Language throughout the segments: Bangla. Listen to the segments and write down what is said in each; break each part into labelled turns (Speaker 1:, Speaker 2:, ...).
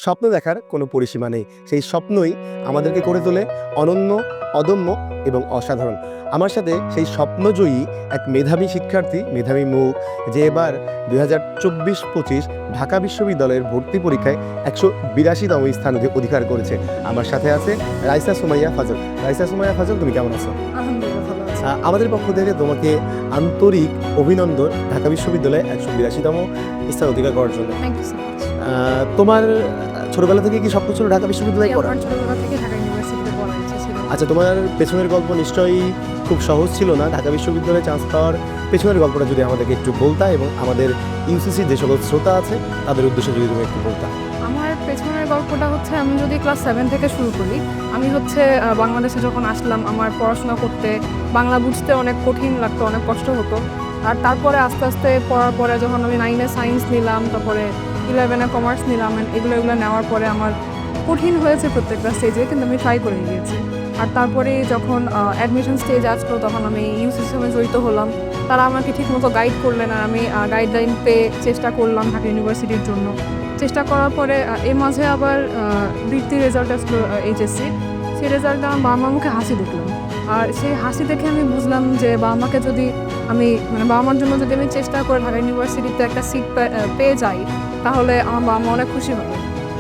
Speaker 1: স্বপ্ন দেখার কোনো পরিসীমা নেই। সেই স্বপ্নই আমাদেরকে করে তোলে অনন্য, অদম্য এবং অসাধারণ। আমার সাথে সেই স্বপ্নজয়ী এক মেধাবী শিক্ষার্থী, মেধাবী মুখ, যে এবার 2024-25 ঢাকা বিশ্ববিদ্যালয়ের ভর্তি পরীক্ষায় 182তম স্থান অধিকার করেছে। আমার সাথে আছে রাইসা সুমাইয়া ফাজল। রাইসা সুমাইয়া ফাজল, তুমি কেমন আছো?
Speaker 2: আলহামদুলিল্লাহ ভালো আছি।
Speaker 1: আমাদের পক্ষ থেকে তোমাকে আন্তরিক অভিনন্দন ঢাকা বিশ্ববিদ্যালয়ে 182তম স্থান অধিকার করার জন্য।
Speaker 2: Thank you so much.
Speaker 1: তোমার ছোটবেলা থেকে কি স্বপ্ন ছিল ঢাকা বিশ্ববিদ্যালয়ে পড়া?
Speaker 2: আমার ছোটবেলা থেকে ঢাকা ইউনিভার্সিটিতে পড়ার ইচ্ছা ছিল।
Speaker 1: আচ্ছা, তোমার পেছনের গল্প নিশ্চয়ই খুব সহজ ছিল না। ঢাকা বিশ্ববিদ্যালয়ে চান্স পাওয়ার পেছনের গল্পটা যদি আমাদেরকে একটু বলতা এবং আমাদের ইউসিসির যে সকল শ্রোতা আছে তাদের উদ্দেশ্যে যদি তুমি একটু বলতা।
Speaker 2: আমার পেছনের গল্পটা হচ্ছে, আমি যদি ক্লাস 7 থেকে শুরু করি, আমি হচ্ছে বাংলাদেশে যখন আসলাম, আমার পড়াশোনা করতে বাংলা বুঝতে অনেক কঠিন লাগতো, অনেক কষ্ট হতো। আর তারপরে আস্তে আস্তে পড়ার পরে যখন আমি 9-এ সায়েন্স নিলাম, তারপরে 11-এ কমার্স নিলাম, এগুলো নেওয়ার পরে আমার কঠিন হয়েছে প্রত্যেকটা স্টেজে, কিন্তু আমি ট্রাই করে গিয়েছি। আর তারপরে যখন অ্যাডমিশন স্টেজ আসলো, তখন আমি ইউসিসির সঙ্গে জড়িত হলাম। তারা আমাকে ঠিকমতো গাইড করলেন, আর আমি গাইডলাইন পেয়ে চেষ্টা করলাম ঢাকা ইউনিভার্সিটির জন্য। চেষ্টা করার পরে এর মাঝে আবার বৃত্তির রেজাল্ট আসলো, এইচএসসি। সেই রেজাল্টে আমার বাবা মার মুখে হাসি দেখলাম। আর সেই হাসি দেখে আমি বুঝলাম যে বাবা মাকে যদি আমি বাবা মার জন্য যদি আমি চেষ্টা করে ঢাকা ইউনিভার্সিটিতে একটা সিট পেয়ে যাই, তাহলে আমার বাবা মা অনেক খুশি হবে।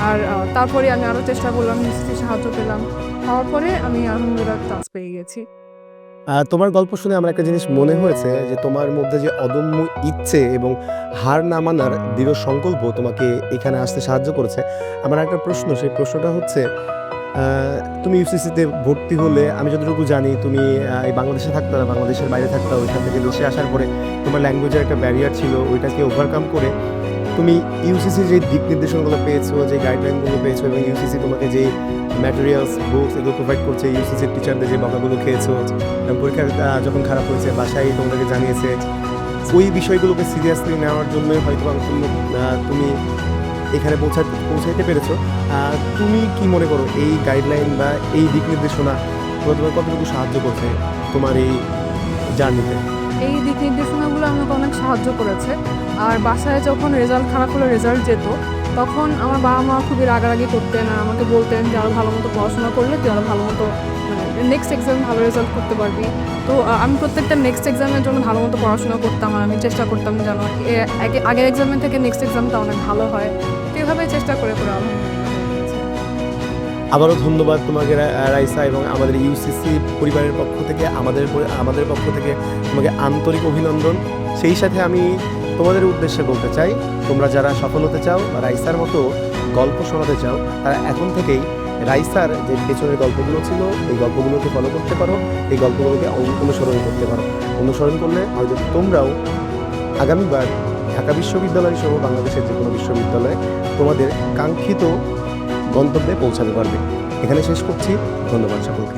Speaker 2: আর তারপরে আমি আরও চেষ্টা করলাম, ইউনিভার্সিটির সাহায্য পেলাম। হওয়ার পরে আমি আলহামদুলিল্লাহ চান্স পেয়ে গেছি।
Speaker 1: তোমার গল্প শুনে আমার একটা জিনিস মনে হয়েছে যে তোমার মধ্যে যে অদম্য ইচ্ছে এবং হার না মানার দৃঢ় সংকল্প তোমাকে এখানে আসতে সাহায্য করেছে। আমার একটা প্রশ্ন, সেই প্রশ্নটা হচ্ছে, তুমি ইউসিসিতে ভর্তি হলে আমি যতটুকু জানি তুমি এই বাংলাদেশে থাকতে না, বাংলাদেশের বাইরে থাকতে, ওইখান থেকে দেশে আসার পরে তোমার ল্যাঙ্গুয়েজের একটা ব্যারিয়ার ছিল, ওইটাকে ওভারকাম করে তুমি ইউসিসির যে দিক নির্দেশনাগুলো পেয়েছো, যে গাইডলাইনগুলো পেয়েছো এবং ইউসিসি তোমাকে যে ম্যাটেরিয়ালস, বুকস এগুলো প্রোভাইড করছে, ইউসিসির টিচারদের যে বকাগুলো খেয়েছো, পরীক্ষার যখন খারাপ হয়েছে বাসায় তোমাদেরকে জানিয়েছে, ওই বিষয়গুলোকে সিরিয়াসলি নেওয়ার জন্য হয়তো তুমি এখানে পৌঁছাইতে পেরেছো। তুমি কি মনে করো এই গাইডলাইন বা এই দিক নির্দেশনা তোমার কতটুকু সাহায্য করছে তোমার এই জার্নিতে?
Speaker 2: এই দিক নির্দেশনাগুলো আমাকে অনেক সাহায্য করেছে। আর বাসায় যখন রেজাল্ট খারাপ হলে রেজাল্ট যেত, তখন আমার বাবা মা খুবই রাগারাগি করতেন, আর আমাকে বলতেন যে আরও ভালো মতো পড়াশোনা করলে তুই আরও ভালো মতো নেক্সট এক্সামে ভালো রেজাল্ট করতে পারবি। তো আমি প্রত্যেকটা নেক্সট এক্সামের জন্য ভালো মতো পড়াশোনা করতাম, আর আমি চেষ্টা করতাম যেন আগের এক্সামের থেকে নেক্সট এক্সামটা অনেক ভালো হয়। তো এভাবেই চেষ্টা করে আলহামদুলিল্লাহ।
Speaker 1: আবারও ধন্যবাদ তোমাকে রাইসা, এবং আমাদের ইউসিসি পরিবারের পক্ষ থেকে আমাদের পক্ষ থেকে তোমাকে আন্তরিক অভিনন্দন। সেই সাথে আমি তোমাদের উদ্দেশ্যে বলতে চাই, তোমরা যারা সফল হতে চাও বা রাইসার মতো গল্প শোনাতে চাও, তারা এখন থেকেই রাইসার যে পেছনের গল্পগুলো ছিল এই গল্পগুলোকে ফলো করতে পারো, এই গল্পগুলোকে অনুসরণ করতে পারো। অনুসরণ করলে হয়তো তোমরাও আগামীবার ঢাকা বিশ্ববিদ্যালয় সহ বাংলাদেশের যে কোনো বিশ্ববিদ্যালয়ে তোমাদের কাঙ্ক্ষিত গন্তব্যে পৌঁছাতে পারবে। এখানে শেষ করছি। ধন্যবাদ সকলকে।